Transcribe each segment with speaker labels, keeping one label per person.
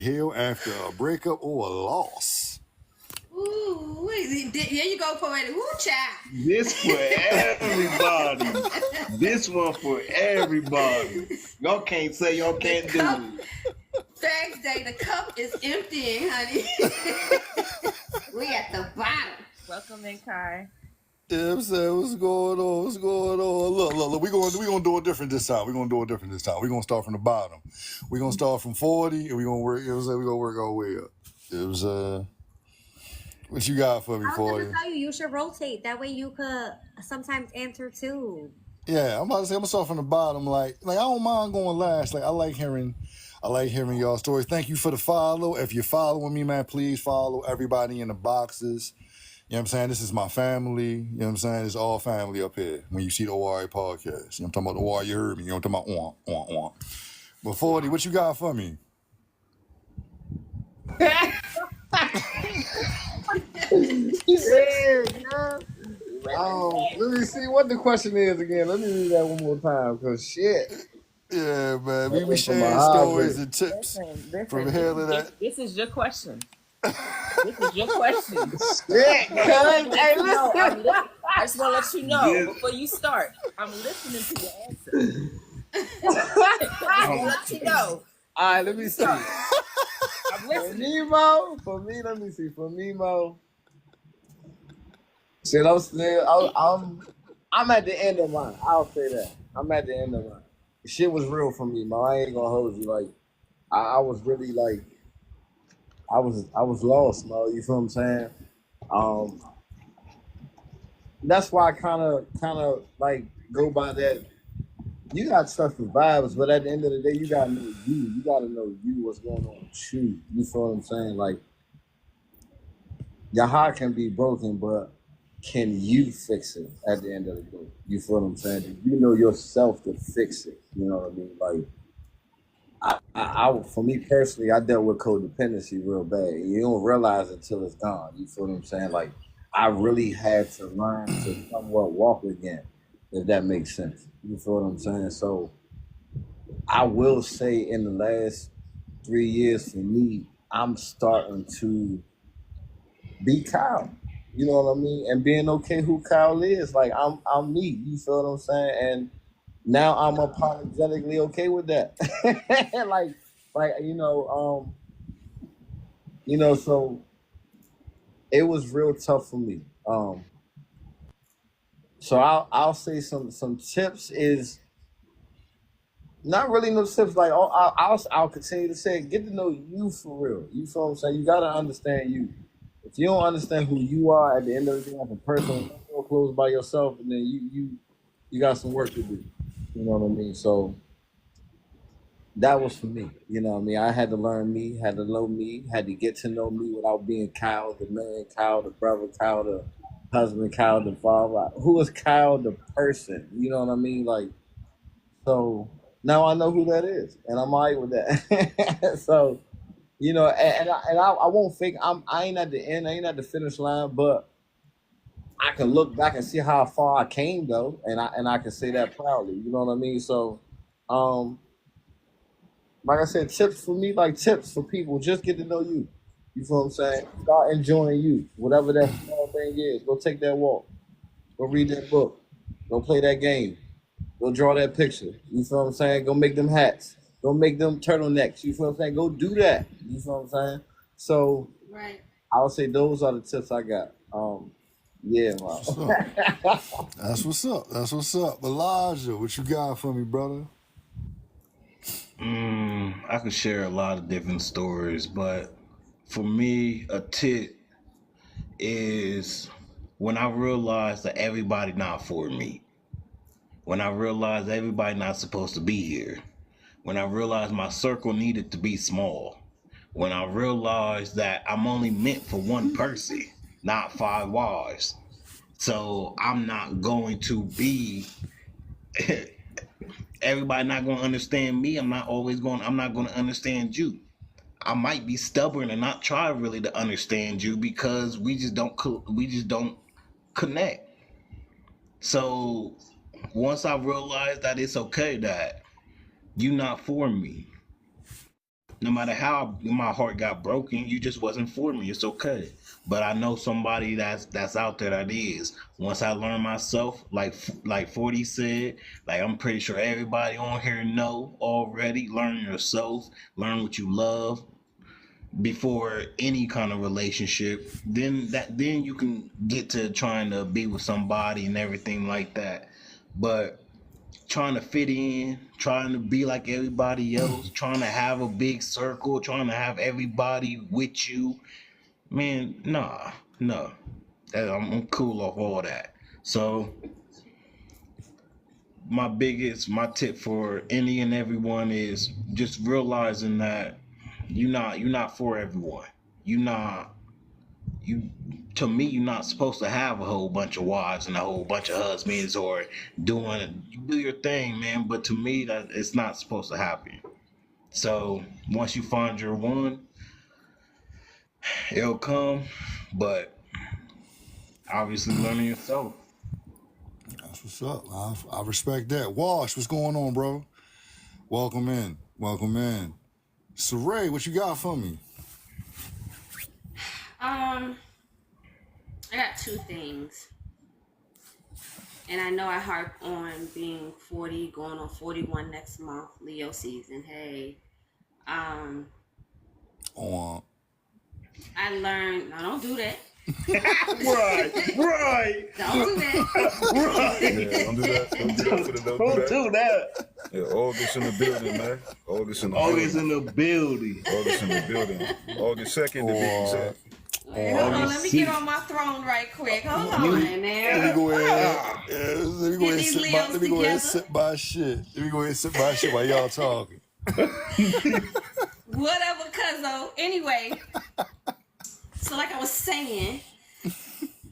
Speaker 1: heal after a breakup or a loss.
Speaker 2: Ooh, here you go, poetic. Woo, child.
Speaker 3: This for everybody. This one for everybody. Y'all can't say y'all
Speaker 2: The
Speaker 3: can't do
Speaker 2: cup,
Speaker 3: it.
Speaker 2: thanks, Day. The cup is emptying, honey. We at the bottom.
Speaker 4: Welcome in, Kai.
Speaker 1: You know what I'm saying? What's going on? What's going on? Look. We're gonna do it different this time. We're gonna do it different this time. We're gonna start from the bottom. We're gonna start from 40 and we're gonna work, you know what I'm saying? We're gonna work our way up. It was what you got for me,
Speaker 5: I was
Speaker 1: 40?
Speaker 5: gonna tell you, you should rotate. That way you could sometimes answer too.
Speaker 1: Yeah, I'm about to say I'm gonna start from the bottom. Like I don't mind going last. Like I like hearing y'all stories. Thank you for the follow. If you're following me, man, please follow everybody in the boxes. You know what I'm saying? This is my family. You know what I'm saying? It's all family up here when you see the ORA podcast. You know what I'm talking about? The ORA, you heard me. You know what I'm talking about? Wah. But 40, what you got for me?
Speaker 6: Let me see what the question is again. Let me read that one more time, cause shit.
Speaker 1: Yeah, man. We
Speaker 6: From a
Speaker 1: sharing
Speaker 6: hybrid.
Speaker 1: stories and tips from
Speaker 4: Listen.
Speaker 1: hell of that.
Speaker 4: This is your question. This is your question.
Speaker 6: Shit, cuz. Hey,
Speaker 4: No,
Speaker 6: listen.
Speaker 4: I just want to let you know
Speaker 3: This,
Speaker 4: before you start. I'm listening to your answer. I want to let you know.
Speaker 6: All right, let me see.
Speaker 4: I'm
Speaker 6: For
Speaker 4: listening.
Speaker 6: let me see. For Nemo, shit, I'm at the end of mine. I'll say that. I'm at the end of mine. Shit was real for me, man. I ain't gonna hold you. Like, I was really like, I was lost, man. You feel what I'm saying? Um, that's why I kind of like go by that. You got stuff for vibes, but at the end of the day, you gotta know you. You gotta know you. What's going on with you? You feel what I'm saying? Like, your heart can be broken, but can you fix it at the end of the day? You feel what I'm saying? Do you know yourself to fix it? You know what I mean? Like, for me personally, I dealt with codependency real bad. You don't realize it until it's gone. You feel what I'm saying? Like, I really had to learn to somewhat walk again, if that makes sense. You feel what I'm saying? So I will say in the last 3 years for me, I'm starting to be Kyle. You know what I mean? And being okay who Kyle is. Like, I'm me. You feel what I'm saying? And now I'm apologetically okay with that. like so it was real tough for me. So I'll say some tips is not really no tips. Like, I'll continue to say, get to know you for real. You feel what I'm saying? You gotta understand you. If you don't understand who you are at the end of the day as a person, so close by yourself, and then you got some work to do. You know what I mean? So that was for me. You know what I mean? I had to learn me, had to know me, had to get to know me without being Kyle, the man, Kyle, the brother, Kyle, the husband, Kyle, the father. Who is Kyle, the person? You know what I mean? Like, so now I know who that is, and I'm all right with that. So, I won't fake. I ain't at the end. I ain't at the finish line, but I can look back and see how far I came though, and I can say that proudly. You know what I mean? So, um, like I said, tips for me, like tips for people, just get to know you. You feel what I'm saying? Start enjoying you, whatever that small thing is. Go take that walk. Go read that book. Go play that game. Go draw that picture. You feel what I'm saying? Go make them hats. Go make them turtlenecks. You feel what I'm saying? Go do that. You feel what I'm saying? So
Speaker 2: Right.
Speaker 6: I would say those are the tips I got. Yeah,
Speaker 1: That's
Speaker 6: wow.
Speaker 1: what's up. That's what's up. That's what's up. Elijah, what you got for me, brother?
Speaker 3: I could share a lot of different stories, but for me, a tip is when I realized that everybody not for me. When I realized everybody not supposed to be here. When I realized my circle needed to be small. When I realized that I'm only meant for one person, not five wives. So I'm not going to be everybody not going to understand me. I'm not going to understand you. I might be stubborn and not try really to understand you because we just don't connect. So once I realized that it's okay that you not for me, no matter how my heart got broken, you just wasn't for me. It's okay. But I know somebody that's out there that is. Once I learned myself, like 40 said, like I'm pretty sure everybody on here know already. Learn yourself, learn what you love before any kind of relationship. Then you can get to trying to be with somebody and everything like that. But trying to fit in, trying to be like everybody else, trying to have a big circle, trying to have everybody with you, man, no. I'm cool off all that. So my tip for any and everyone is just realizing that you're not for everyone. To me, you're not supposed to have a whole bunch of wives and a whole bunch of husbands or you do your thing, man. But to me, that it's not supposed to happen. So once you find your one, it'll come, but obviously learning yourself.
Speaker 1: That's what's up. I respect that. Wash, what's going on, bro? Welcome in. Saray, what you got for me?
Speaker 2: I got two things. And I know I harp on being 40, going on 41 next month, Leo season. Hey. I learned, no, don't do that.
Speaker 6: Right.
Speaker 2: Don't do that.
Speaker 7: Yeah, don't do that.
Speaker 6: Don't do that.
Speaker 7: Yeah, August in the building, man. August in the
Speaker 6: August
Speaker 7: building.
Speaker 6: in the building.
Speaker 7: August in the building. August 2nd to be exact.
Speaker 2: Wait, hold on, let me get on my throne right quick. Hold on
Speaker 1: Let me
Speaker 2: now.
Speaker 1: go ahead. Let me go
Speaker 2: Get these
Speaker 1: ahead and
Speaker 2: Leos
Speaker 1: sit by shit. Let me go ahead and sit by shit while y'all talking.
Speaker 2: Whatever, cuzzo. Anyway, so like I was saying,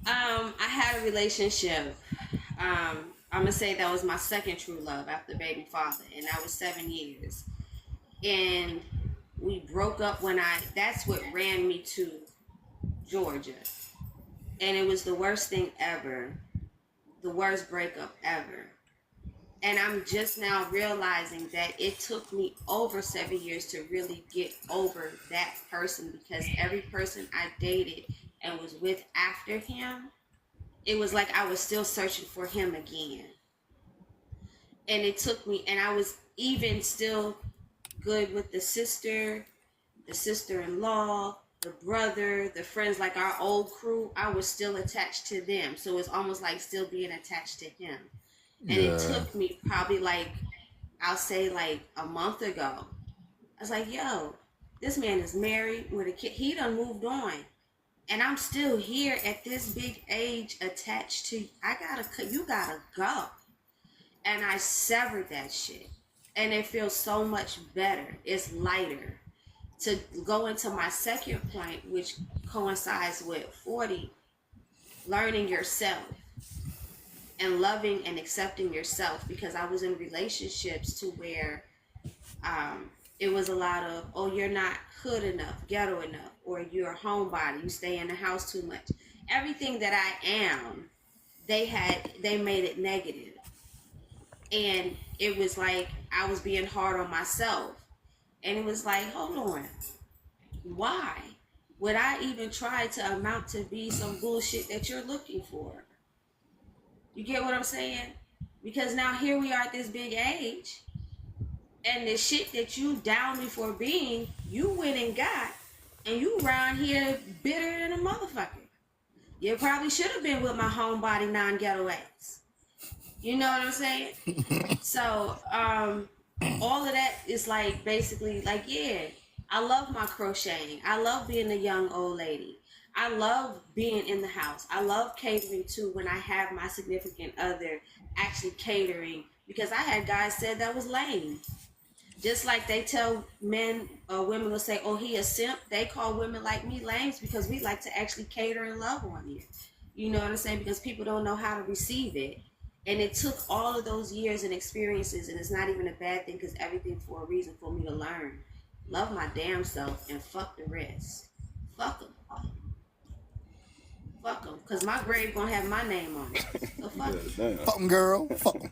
Speaker 2: I had a relationship. I'm gonna say that was my second true love after baby father, and that was 7 years. And we broke up that's what ran me to Georgia. And it was the worst thing ever. The worst breakup ever. And I'm just now realizing that it took me over 7 years to really get over that person, because every person I dated and was with after him, it was like I was still searching for him again. And it took me, and I was even still good with the sister-in-law, the brother, the friends, like our old crew. I was still attached to them. So it's almost like still being attached to him. And it took me probably I'll say a month ago. I was like, yo, this man is married with a kid. He done moved on. And I'm still here at this big age attached to, you gotta go. And I severed that shit. And it feels so much better. It's lighter. To go into my second point, which coincides with 40, learning yourself and loving and accepting yourself, because I was in relationships to where it was a lot of, oh, you're not hood enough, ghetto enough, or you're a homebody, you stay in the house too much. Everything that I am, they made it negative. And it was like I was being hard on myself. And it was like, hold on, why would I even try to amount to be some bullshit that you're looking for? You get what I'm saying? Because now here we are at this big age, and the shit that you downed me for being, you went and got, and you around here bitter than a motherfucker. You probably should have been with my homebody non-ghetto ass. You know what I'm saying? So, all of that is basically yeah, I love my crocheting. I love being a young old lady. I love being in the house. I love catering too, when I have my significant other actually catering, because I had guys said that was lame. Just like they tell men or women will say, oh, he a simp. They call women like me lames because we like to actually cater and love on you. You know what I'm saying? Because people don't know how to receive it. And it took all of those years and experiences, and it's not even a bad thing, because everything for a reason, for me to learn. Love my damn self and fuck the rest. Fuck them. Fuck them. Because my grave gonna have my name on it. So fuck them.
Speaker 1: Fuck them, girl. Fuck them.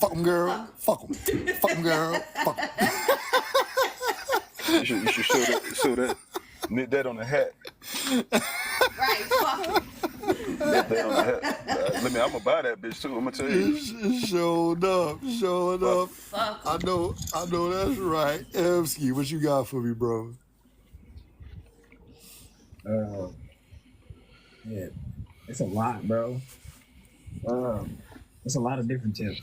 Speaker 1: Fuck them, girl. Fuck them. Fuck them, girl. Fuck them.
Speaker 7: You should show that, knit that on the hat.
Speaker 2: Right, fuck.
Speaker 7: Knit that on the hat. I'm gonna buy that bitch too. I'm gonna tell you.
Speaker 1: Showed up.
Speaker 2: Fuck.
Speaker 1: I know that's right. Evsky, what you got for me, bro?
Speaker 8: Yeah, it's a lot, bro. It's a lot of different tips.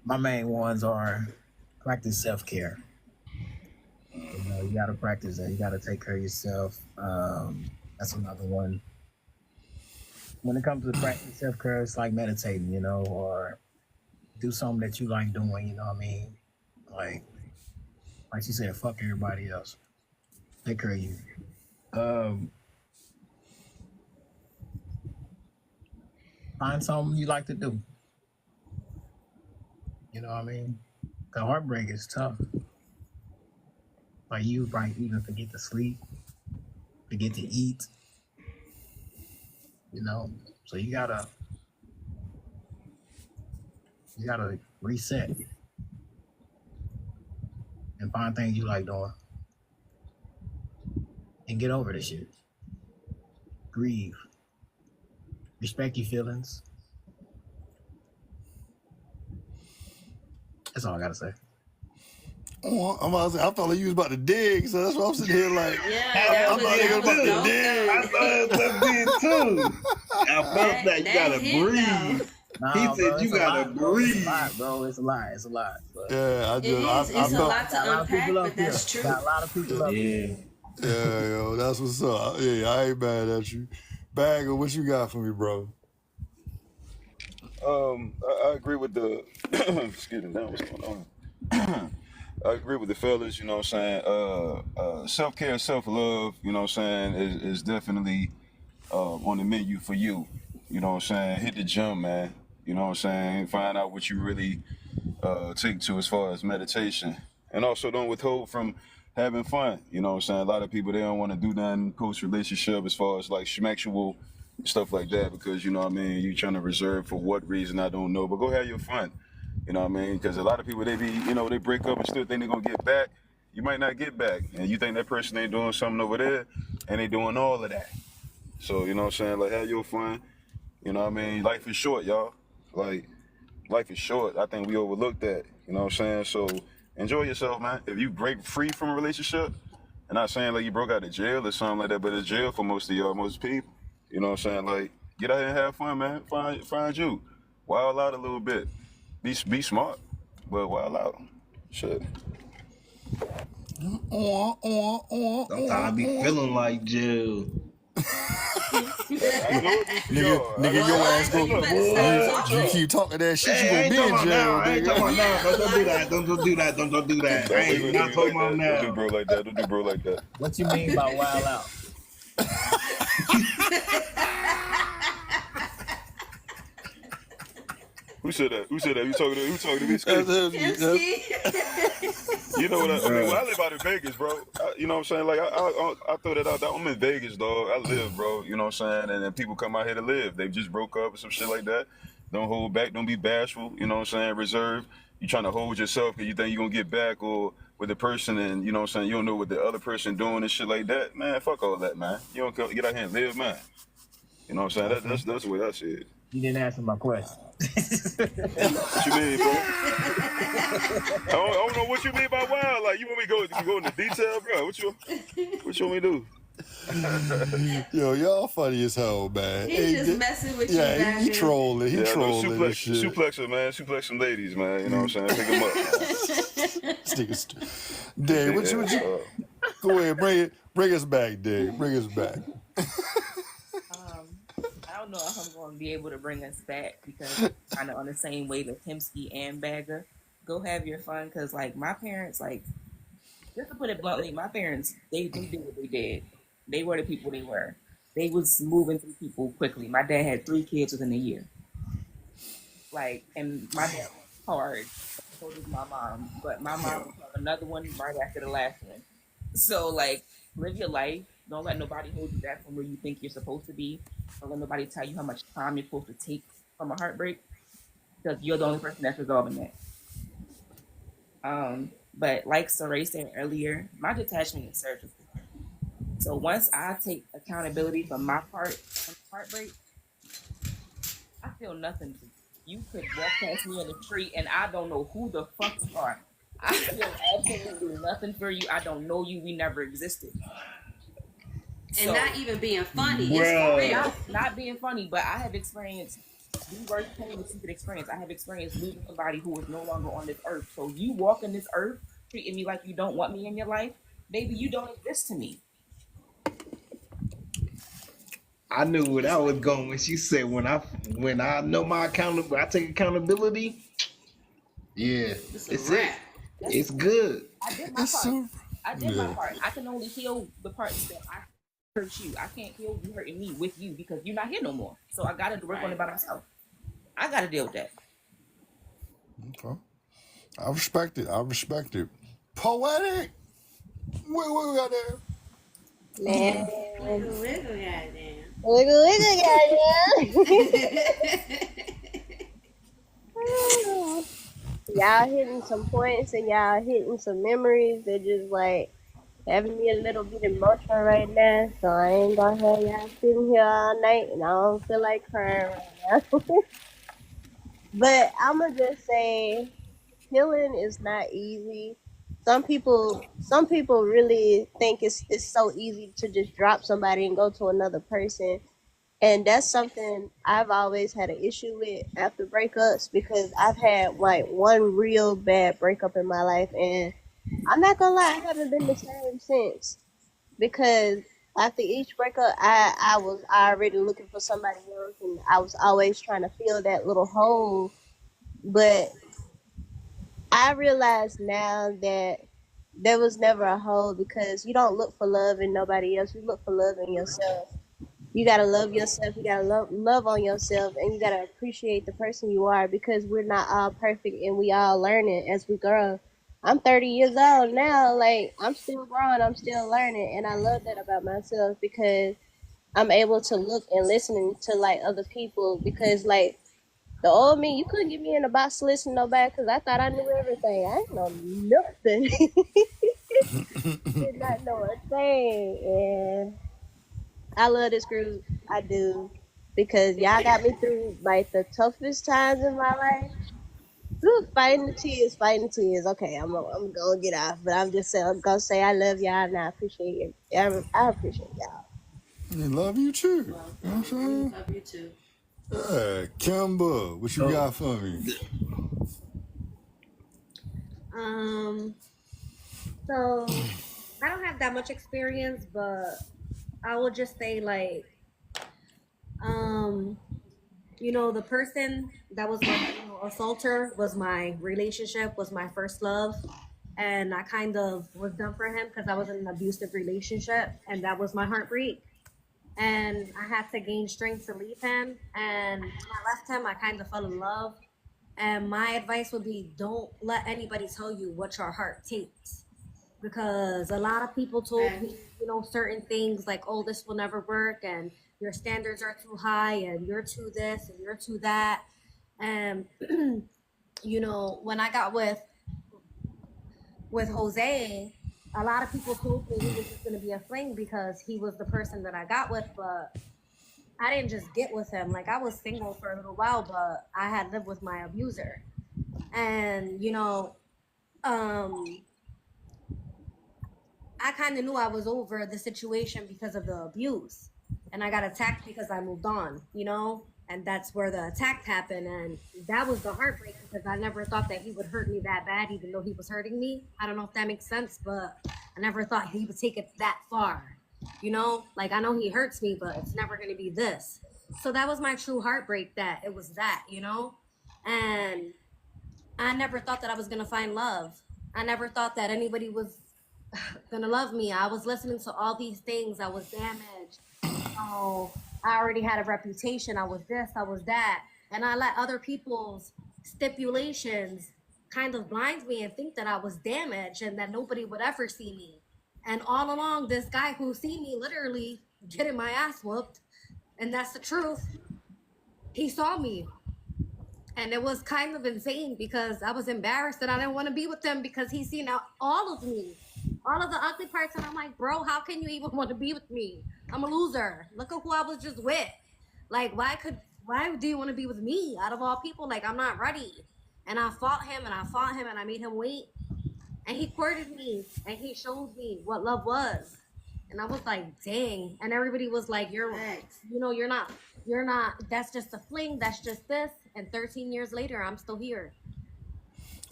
Speaker 8: My main ones are practice self-care. You gotta practice that. You gotta take care of yourself. That's another one. When it comes to practice self-care, it's like meditating, or do something that you like doing, you know what I mean? Like you said, fuck everybody else. Take care of you. Find something you like to do. You know what I mean? The heartbreak is tough. Like you might even forget to sleep, forget to eat. So you gotta reset and find things you like doing and get over this shit. Grieve. Respect your feelings. That's all I gotta say.
Speaker 1: Oh, I'm about to say, I felt like you was about to dig, so that's why I'm sitting here like,
Speaker 2: Yeah, that
Speaker 1: I'm not even about to
Speaker 2: dope,
Speaker 1: dig.
Speaker 3: I thought that did too. I felt that you gotta
Speaker 2: hit,
Speaker 3: breathe. He said
Speaker 8: bro,
Speaker 3: you
Speaker 8: it's a
Speaker 3: gotta
Speaker 8: lot, bro. It's
Speaker 3: breathe.
Speaker 8: a lot, bro. It's a lot. But
Speaker 1: Yeah,
Speaker 2: It is.
Speaker 1: I
Speaker 2: It's a
Speaker 1: felt,
Speaker 2: lot to
Speaker 8: got a lot of
Speaker 2: unpack,
Speaker 8: people up
Speaker 2: but
Speaker 8: here.
Speaker 2: that's true.
Speaker 8: Got a lot of people up here.
Speaker 3: Yeah.
Speaker 1: yeah, yo, that's what's up. Yeah, I ain't mad at you. Bagger, what you got for me, bro?
Speaker 7: I agree with the excuse me, now what's going on? I agree with the fellas, you know what I'm saying? Self-care, self-love, you know what I'm saying, is definitely on the menu for you. You know what I'm saying? Hit the gym, man. You know what I'm saying? Find out what you really take to as far as meditation. And also don't withhold from having fun. You know what I'm saying? A lot of people, they don't want to do nothing post-relationship as far as like schmexual stuff like that because, you know what I mean, you trying to reserve for what reason, I don't know. But go have your fun. You know what I mean? Because a lot of people, they break up and still think they're going to get back. You might not get back. And you think that person ain't doing something over there, and they doing all of that. So, you know what I'm saying? Like, have your fun. You know what I mean? Life is short, y'all. Like, life is short. I think we overlook that. You know what I'm saying? So, enjoy yourself, man. If you break free from a relationship, I'm not saying like you broke out of jail or something like that, but it's jail for most of y'all, most people. You know what I'm saying? Like, get out here and have fun, man. Find you. Wild out a little bit. Be smart, but wild out. Shit.
Speaker 3: Sometimes I be feeling like jail.
Speaker 1: Nigga, your ass go. You keep talking that shit, you
Speaker 3: Hey, I
Speaker 1: gonna
Speaker 3: ain't
Speaker 1: be
Speaker 3: talking
Speaker 1: in
Speaker 3: about now.
Speaker 1: jail,
Speaker 3: I ain't talking
Speaker 1: nigga.
Speaker 3: about now. Don't do that. Don't do that. Don't do that. I ain't not talking about
Speaker 7: Don't do
Speaker 3: now.
Speaker 7: bro like that. Don't do bro like that.
Speaker 8: What you mean by wild out?
Speaker 7: Who said that? Who talking to me?
Speaker 1: That's
Speaker 7: Skate?
Speaker 1: it.
Speaker 7: You know what I mean? Well, I live out in Vegas, bro. You know what I'm saying? Like, I throw that out there. I'm in Vegas, dog. I live, bro. You know what I'm saying? And then people come out here to live. They just broke up or some shit like that. Don't hold back. Don't be bashful. You know what I'm saying? Reserve. You trying to hold yourself because you think you're going to get back or with the person and, you know what I'm saying, you don't know what the other person doing and shit like that. Man, fuck all that, man. You don't get out here and live, man. You know what I'm saying? That's the way I see it.
Speaker 8: You didn't answer my question.
Speaker 7: What you mean, bro? I don't know what you mean by wild. Like, you want me to go into detail, bro? What you want me to do?
Speaker 1: Yo, y'all funny as hell, man.
Speaker 2: He's just messing with you,
Speaker 1: Yeah, he
Speaker 2: Bagger.
Speaker 1: trolling. He
Speaker 7: Yeah, I know,
Speaker 1: trolling this shit.
Speaker 7: suplex her, man. Suplex some ladies, man. You know what I'm saying? Pick them up.
Speaker 1: This nigga's- Dave, what you go ahead, bring us back, Dave. Bring us back.
Speaker 4: I don't know if I'm going to be able to bring us back because kind of on the same way that Timsky and Bagger. Go have your fun because, like, my parents, like, just to put it bluntly, my parents, they did what they did. They were the people they were. They was moving through people quickly. My dad had 3 kids within a year. Like, and my dad was hard. So did my mom. But my mom was another one right after the last one. So, like, live your life. Don't let nobody hold you back from where you think you're supposed to be. Don't let nobody tell you how much time you're supposed to take from a heartbreak. Because you're the only person that's resolving that. But like Saray said earlier, my detachment is surgical. So once I take accountability for my part on the heartbreak, I feel nothing for you. You could walk past me in the street and I don't know who the fuck you are. I feel absolutely nothing for you. I don't know you. We never existed.
Speaker 2: And
Speaker 4: So,
Speaker 2: not even being funny. It's for
Speaker 3: Bruh.
Speaker 2: real.
Speaker 4: not being funny, but I have experienced the worst pain that you could experience. I have experienced losing somebody who is no longer on this earth. So you walking this earth treating me like you don't want me in your life, baby, you don't exist to me.
Speaker 3: I knew where that was going when she said when I know my accountability, I take accountability. Yeah,
Speaker 2: It's a
Speaker 3: it's it.
Speaker 2: wrap.
Speaker 3: It's good.
Speaker 4: I did my
Speaker 1: It's
Speaker 4: part.
Speaker 1: so
Speaker 4: I did my
Speaker 1: yeah.
Speaker 4: part. I can only heal the parts that I hurt you. I can't heal you hurting me with you because you're not here no more. So I gotta work on it by myself. I gotta deal with that.
Speaker 1: Okay. I respect it. I respect it. Poetic. What we got there?
Speaker 5: Man.
Speaker 2: Wiggle, wiggle, goddamn.
Speaker 5: Wiggle, wiggle, goddamn. Y'all hitting some points and y'all hitting some memories that just like having me a little bit emotional right now. So I ain't gonna have y'all sitting here all night and I don't feel like crying right now. But I'ma just say healing is not easy. Some people really think it's so easy to just drop somebody and go to another person. And that's something I've always had an issue with after breakups because I've had like one real bad breakup in my life and I'm not gonna lie, I haven't been the same since. Because after each breakup I was already looking for somebody else and I was always trying to fill that little hole. But I realize now that there was never a hole because you don't look for love in nobody else. You look for love in yourself. You gotta love yourself. You gotta love on yourself, and you gotta appreciate the person you are because we're not all perfect and we all learning as we grow. I'm 30 years old now. Like I'm still growing. I'm still learning, and I love that about myself because I'm able to look and listen to like other people because like the old me, you couldn't get me in a box to listen to nobody because I thought I knew everything. I ain't know nothing. Did not know a thing. And I love this group. I do. Because y'all got me through like the toughest times in my life. Whew, fighting the tears, fighting the tears. Okay, I'm gonna get off, but I'm gonna say I love y'all and I appreciate it. I appreciate y'all.
Speaker 1: I love you too. You know what I'm
Speaker 2: We
Speaker 1: saying?
Speaker 2: love you too.
Speaker 1: Yeah, Kimba, what you got for me?
Speaker 5: So I don't have that much experience, but I will just say like, the person that was my assaulter was my relationship, was my first love. And I kind of was done for him because I was in an abusive relationship and that was my heartbreak. And I had to gain strength to leave him. And when I left him, I kind of fell in love. And my advice would be don't let anybody tell you what your heart takes. Because a lot of people told me, certain things like, oh, this will never work and your standards are too high and you're too this and you're too that. And, when I got with Jose, a lot of people told me he was just going to be a fling because he was the person that I got with, but I didn't just get with him. Like I was single for a little while, but I had lived with my abuser. And, I kind of knew I was over the situation because of the abuse. And I got attacked because I moved on, And that's where the attack happened. And that was the heartbreak because I never thought that he would hurt me that bad, even though he was hurting me. I don't know if that makes sense, but I never thought he would take it that far. Like I know he hurts me, but it's never going to be this. So that was my true heartbreak, that it was that, And I never thought that I was going to find love. I never thought that anybody was gonna love me. I was listening to all these things. I was damaged. Oh, I already had a reputation. I was this, I was that. And I let other people's stipulations kind of blind me and think that I was damaged and that nobody would ever see me. And all along, this guy who seen me literally getting my ass whooped, and that's the truth, he saw me.
Speaker 9: And it was kind of insane because I was embarrassed that I didn't want to be with him because he's seen all of me, all of the ugly parts. And I'm like, bro, how can you even want to be with me? I'm a loser. Look at who I was just with. Like, why do you want to be with me out of all people? Like, I'm not ready. And I fought him and I made him wait. And he courted me and he showed me what love was. And I was like, dang. And everybody was like, you're not, that's just a fling. That's just this. And 13 years later, I'm still here.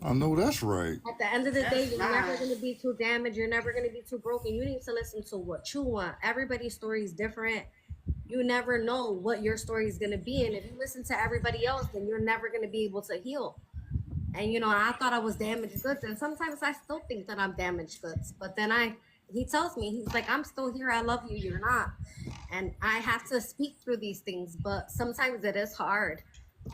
Speaker 1: I know that's right.
Speaker 9: At the end of the day, you're never going to be too damaged. You're never going to be too broken. You need to listen to what you want. Everybody's story is different. You never know what your story is going to be. And if you listen to everybody else, then you're never going to be able to heal. And, I thought I was damaged goods. And sometimes I still think that I'm damaged goods. But then he tells me, he's like, I'm still here. I love you. You're not. And I have to speak through these things. But sometimes it is hard.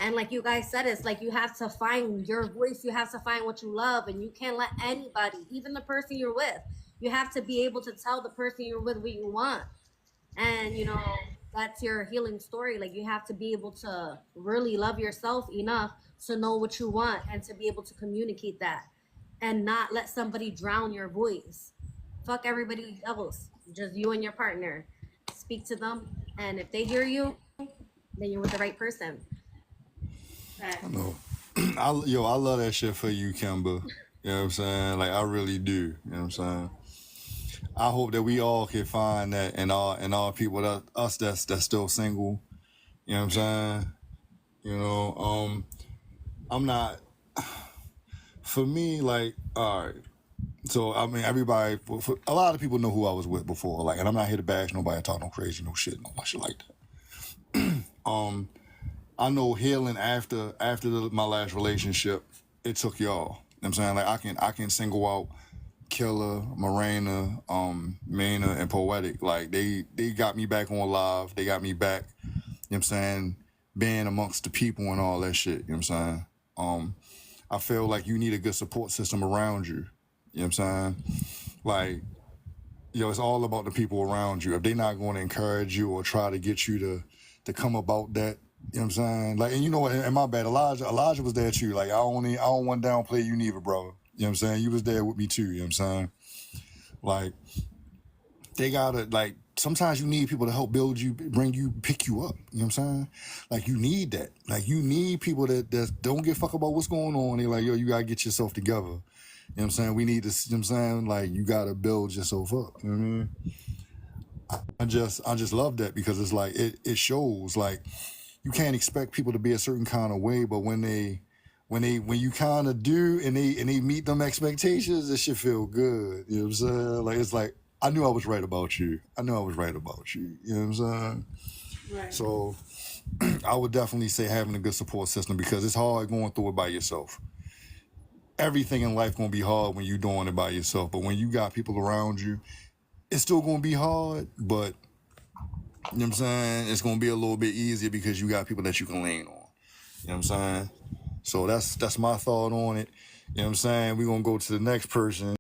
Speaker 9: And like you guys said, it's like you have to find your voice. You have to find what you love. And you can't let anybody, even the person you're with, you have to be able to tell the person you're with what you want. And, that's your healing story. Like, you have to be able to really love yourself enough to know what you want and to be able to communicate that and not let somebody drown your voice. Fuck everybody else. Just you and your partner. Speak to them. And if they hear you, then you're with the right person.
Speaker 1: I know. I love that shit for you, Kimber. You know what I'm saying? Like, I really do. You know what I'm saying? I hope that we all can find that and all people that's still single. You know what I'm saying? I'm not, for me, like, all right. So, I mean, everybody, for a lot of people know who I was with before. Like, and I'm not here to bash nobody, talk no crazy, no shit like that. I know healing after my last relationship, it took y'all. You know what I'm saying? Like, I can single out Killer, Morena, Mena, and Poetic. Like, they got me back on live. They got me back, you know what I'm saying, being amongst the people and all that shit, you know what I'm saying? I feel like you need a good support system around you, you know what I'm saying? Like, it's all about the people around you. If they're not going to encourage you or try to get you to come about that, you know what I'm saying? Like, and and my bad, Elijah was there too. Like, I don't want to downplay you neither, brother. You know what I'm saying? You was there with me too, you know what I'm saying? Like, they gotta, like, sometimes you need people to help build you, pick you up, you know what I'm saying? Like, you need that. Like, you need people that don't give a fuck about what's going on. They're like, yo, you gotta get yourself together. You know what I'm saying? We need to, you know what I'm saying? Like, you gotta build yourself up, you know what I mean? I just love that because it's like, it shows, like, you can't expect people to be a certain kind of way, but when you kind of do and they meet them expectations, it should feel good. You know what I'm saying? Like, it's like, I knew I was right about you. You know what I'm saying?
Speaker 2: Right.
Speaker 1: So I would definitely say having a good support system because it's hard going through it by yourself. Everything in life gonna be hard when you're doing it by yourself, but when you got people around you, it's still gonna be hard, but you know what I'm saying? It's gonna be a little bit easier because you got people that you can lean on. You know what I'm saying? So that's my thought on it. You know what I'm saying? We're gonna go to the next person.